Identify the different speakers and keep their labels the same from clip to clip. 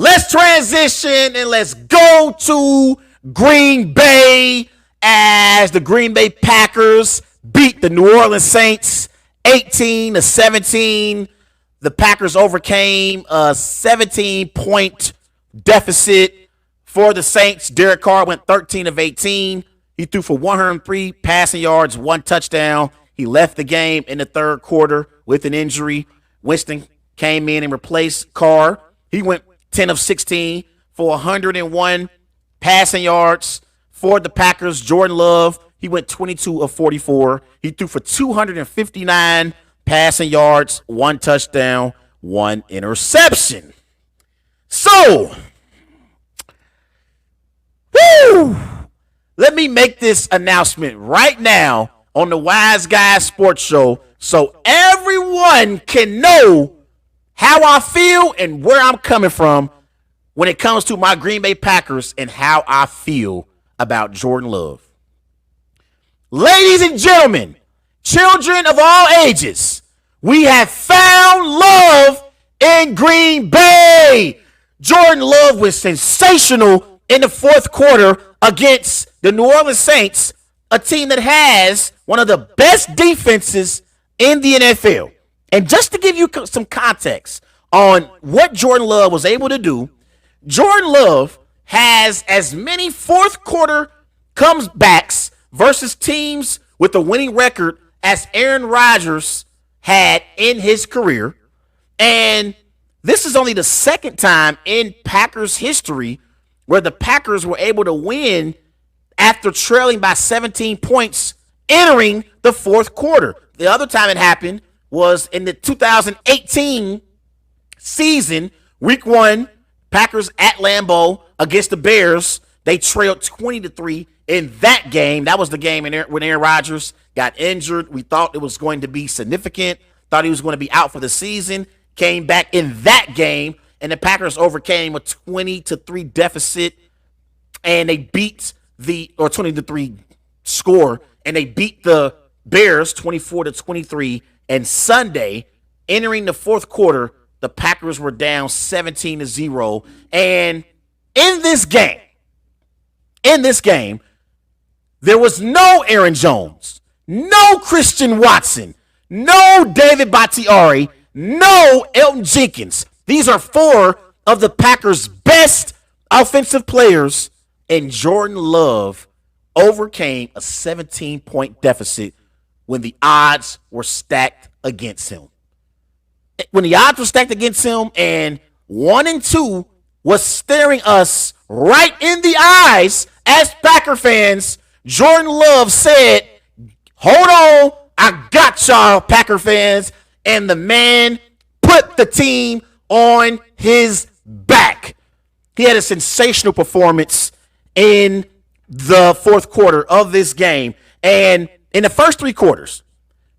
Speaker 1: Let's transition and let's go to Green Bay as the Green Bay Packers beat the New Orleans Saints 18-17. The Packers overcame a 17-point deficit for the Saints. Derek Carr went 13 of 18. He threw for 103 passing yards, 1 touchdown. He left the game in the third quarter with an injury. Winston came in and replaced Carr. He went 10 of 16 for 101 passing yards for the Packers. Jordan Love, he went 22 of 44. He threw for 259 passing yards, 1 touchdown, 1 interception. So, let me make this announcement right now on the Wise Guys Sports Show so everyone can know how I feel and where I'm coming from when it comes to my Green Bay Packers and how I feel about Jordan Love. Ladies and gentlemen, children of all ages, we have found love in Green Bay. Jordan Love was sensational in the fourth quarter against the New Orleans Saints, a team that has one of the best defenses in the NFL. And just to give you some context on what Jordan Love was able to do, Jordan Love has as many fourth quarter comebacks versus teams with a winning record as Aaron Rodgers had in his career. And this is only the second time in Packers history where the Packers were able to win after trailing by 17 points entering the fourth quarter. The other time it happened was in the 2018 season, week 1, Packers at Lambeau against the Bears. They trailed 20-3 in that game. That was the game when Aaron Rodgers got injured. We thought it was going to be significant, thought he was going to be out for the season, came back in that game, and the Packers overcame a 20-3 deficit, and they beat or 20-3 score, and they beat the Bears 24-23. And Sunday, entering the fourth quarter, the Packers were down 17-0. And in this game, there was no Aaron Jones, no Christian Watson, no David Bakhtiari, no Elton Jenkins. These are 4 of the Packers' best offensive players, and Jordan Love overcame a 17-point deficit when the odds were stacked against him. When the odds were stacked against him and 1 and 2 was staring us right in the eyes as Packer fans, Jordan Love said, "Hold on, I got y'all, Packer fans." And the man put the team on his back. He had a sensational performance in the fourth quarter of this game. And in the first 3 quarters,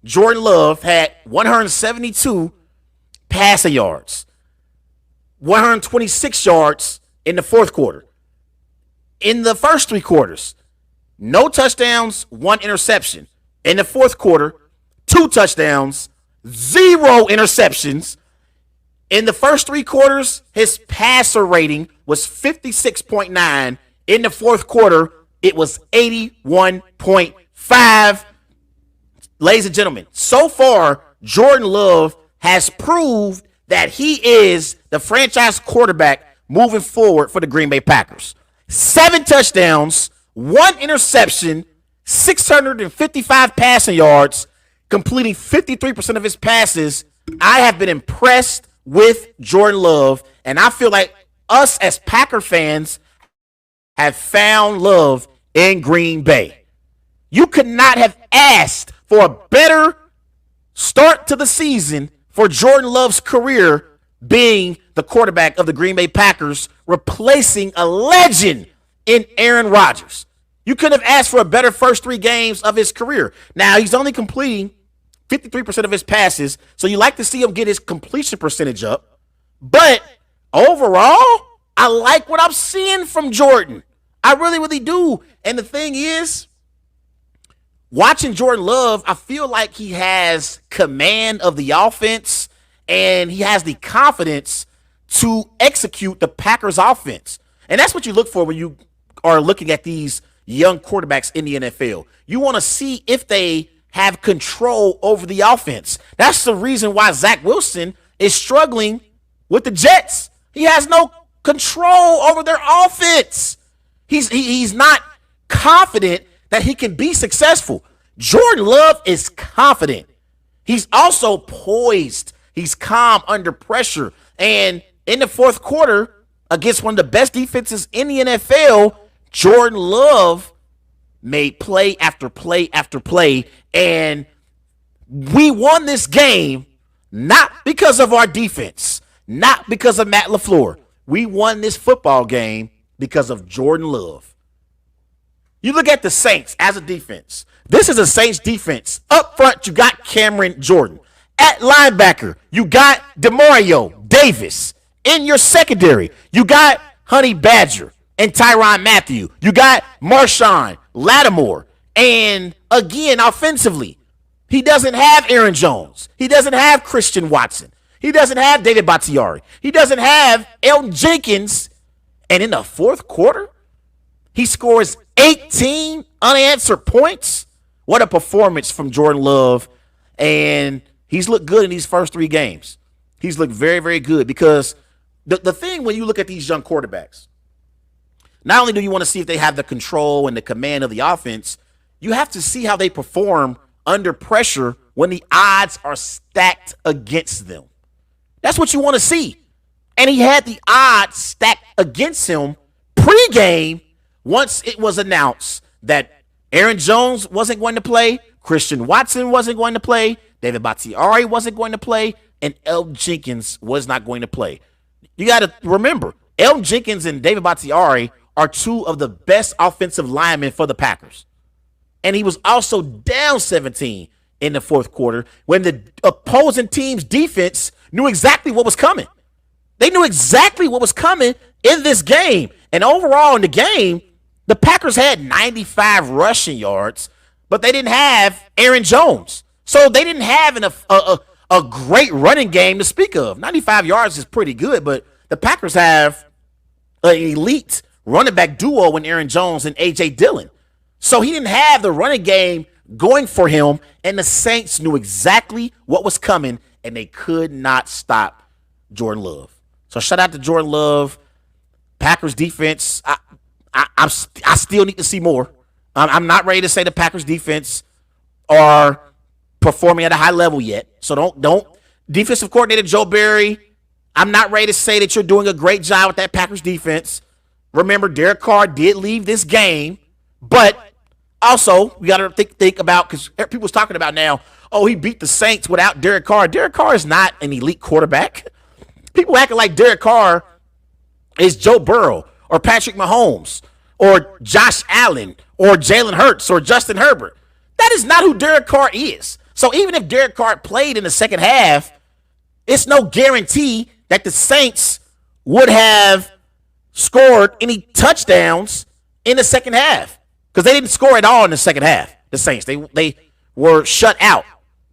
Speaker 1: Jordan Love had 172 passing yards, 126 yards in the fourth quarter. In the first 3 quarters, no touchdowns, 1 interception. In the fourth quarter, 2 touchdowns, 0 interceptions. In the first 3 quarters, his passer rating was 56.9. In the fourth quarter, it was 81.5. Ladies and gentlemen, so far, Jordan Love has proved that he is the franchise quarterback moving forward for the Green Bay Packers. 7 touchdowns, 1 interception, 655 passing yards, completing 53% of his passes. I have been impressed with Jordan Love, and I feel like us as Packer fans have found love in Green Bay. You could not have asked for a better start to the season for Jordan Love's career being the quarterback of the Green Bay Packers, replacing a legend in Aaron Rodgers. You couldn't have asked for a better first 3 games of his career. Now, he's only completing 53% of his passes, so you like to see him get his completion percentage up. But overall, I like what I'm seeing from Jordan. I really, really do. And the thing is, watching Jordan Love, I feel like he has command of the offense, and he has the confidence to execute the Packers offense. And that's what you look for when you are looking at these young quarterbacks in the NFL. You want to see if they have control over the offense. That's the reason why Zach Wilson is struggling with the Jets. He has no control over their offense. He's not confident that he can be successful. Jordan Love is confident. He's also poised. He's calm under pressure. And in the fourth quarter, against one of the best defenses in the NFL, Jordan Love made play after play after play. And we won this game not because of our defense, not because of Matt LaFleur. We won this football game because of Jordan Love. You look at the Saints as a defense. This is a Saints defense. Up front, you got Cameron Jordan. At linebacker, you got Demario Davis. In your secondary, you got Honey Badger and Tyrann Mathieu. You got Marshawn Lattimore. And again, offensively, he doesn't have Aaron Jones. He doesn't have Christian Watson. He doesn't have David Bakhtiari. He doesn't have Elton Jenkins. And in the fourth quarter, he scores 18 unanswered points. What a performance from Jordan Love. And he's looked good in these first three games. He's looked very, very good because the thing when you look at these young quarterbacks, not only do you want to see if they have the control and the command of the offense, you have to see how they perform under pressure when the odds are stacked against them. That's what you want to see. And he had the odds stacked against him pregame once it was announced that Aaron Jones wasn't going to play, Christian Watson wasn't going to play, David Bakhtiari wasn't going to play, and Elton Jenkins was not going to play. You got to remember, Elton Jenkins and David Bakhtiari are two of the best offensive linemen for the Packers. And he was also down 17 in the fourth quarter when the opposing team's defense knew exactly what was coming. They knew exactly what was coming in this game. And overall in the game, the Packers had 95 rushing yards, but they didn't have Aaron Jones. So they didn't have a great running game to speak of. 95 yards is pretty good, but the Packers have an elite running back duo in Aaron Jones and A.J. Dillon. So he didn't have the running game going for him, and the Saints knew exactly what was coming, and they could not stop Jordan Love. So shout out to Jordan Love. Packers defense, I still need to see more. I'm not ready to say the Packers defense are performing at a high level yet. So don't defensive coordinator Joe Barry, I'm not ready to say that you're doing a great job with that Packers defense. Remember, Derek Carr did leave this game, but also we got to think about, because people's talking about now, oh, he beat the Saints without Derek Carr. Derek Carr is not an elite quarterback. People acting like Derek Carr is Joe Burrow or Patrick Mahomes or Josh Allen or Jalen Hurts or Justin Herbert. That is not who Derek Carr is. So even if Derek Carr played in the second half, it's no guarantee that the Saints would have scored any touchdowns in the second half, because they didn't score at all in the second half. The Saints, they were shut out.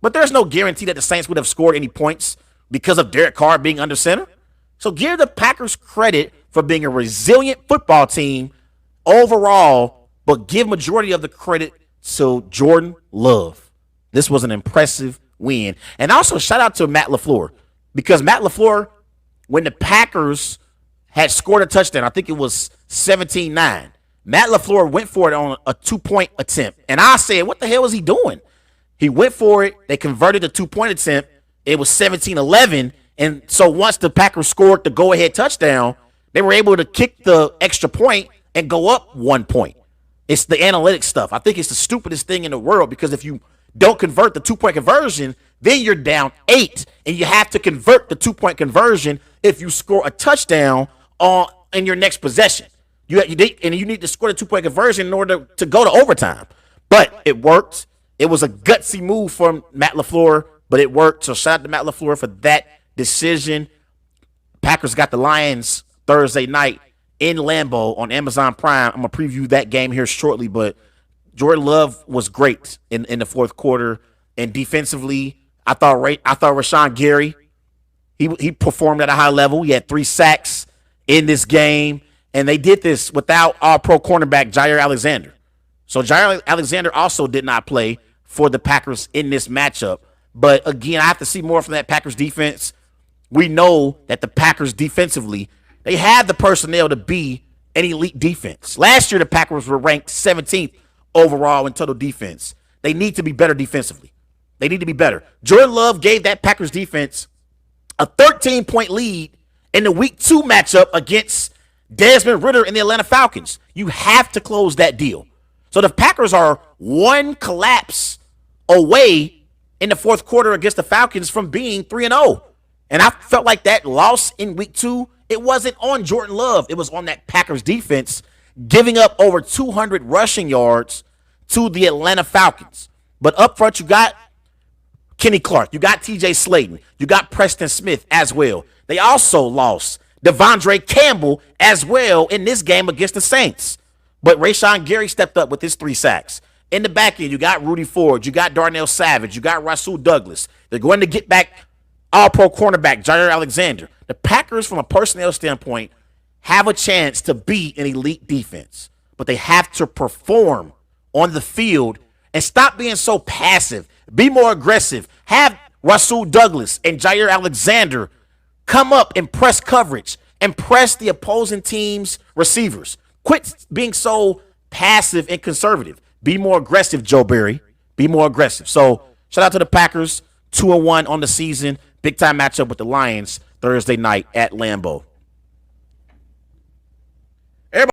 Speaker 1: But there's no guarantee that the Saints would have scored any points because of Derek Carr being under center. So give the Packers credit for being a resilient football team overall, but give majority of the credit to Jordan Love. This was an impressive win. And also shout out to Matt LaFleur, because Matt LaFleur, when the Packers had scored a touchdown, I think it was 17-9, Matt LaFleur went for it on a 2-point attempt. And I said, what the hell is he doing? He went for it. They converted the 2-point attempt. It was 17-11. And so once the Packers scored the go-ahead touchdown, they were able to kick the extra point and go up 1 point. It's the analytics stuff. I think it's the stupidest thing in the world, because if you don't convert the 2-point conversion, then you're down 8, and you have to convert the 2-point conversion if you score a touchdown in your next possession. You need to score the 2-point conversion in order to go to overtime. But it worked. It was a gutsy move from Matt LaFleur, but it worked. So shout out to Matt LaFleur for that decision. Packers got the Lions Thursday night in Lambeau on Amazon Prime. I'm going to preview that game here shortly, but Jordan Love was great in the fourth quarter. And defensively, I thought Rashawn Gary He performed at a high level. He had 3 sacks in this game, and they did this without All-Pro cornerback Jair Alexander. So Jair Alexander also did not play for the Packers in this matchup. But again, I have to see more from that Packers defense. We know that the Packers defensively, they have the personnel to be an elite defense. Last year, the Packers were ranked 17th overall in total defense. They need to be better defensively. They need to be better. Jordan Love gave that Packers defense a 13-point lead in the Week 2 matchup against Desmond Ridder and the Atlanta Falcons. You have to close that deal. So the Packers are one collapse away in the fourth quarter against the Falcons from being 3-0. And I felt like that loss in Week 2, it wasn't on Jordan Love. It was on that Packers defense giving up over 200 rushing yards to the Atlanta Falcons. But up front, you got Kenny Clark. You got TJ Slayton. You got Preston Smith as well. They also lost Devondre Campbell as well in this game against the Saints. But Rashawn Gary stepped up with his 3 sacks. In the back end, you got Rudy Ford. You got Darnell Savage. You got Rasul Douglas. They're going to get back All-Pro cornerback Jair Alexander. The Packers, from a personnel standpoint, have a chance to be an elite defense. But they have to perform on the field and stop being so passive. Be more aggressive. Have Rasul Douglas and Jair Alexander come up and press coverage and press the opposing team's receivers. Quit being so passive and conservative. Be more aggressive, Joe Barry. Be more aggressive. So shout out to the Packers, 2-1 on the season. Big time matchup with the Lions Thursday night at Lambeau.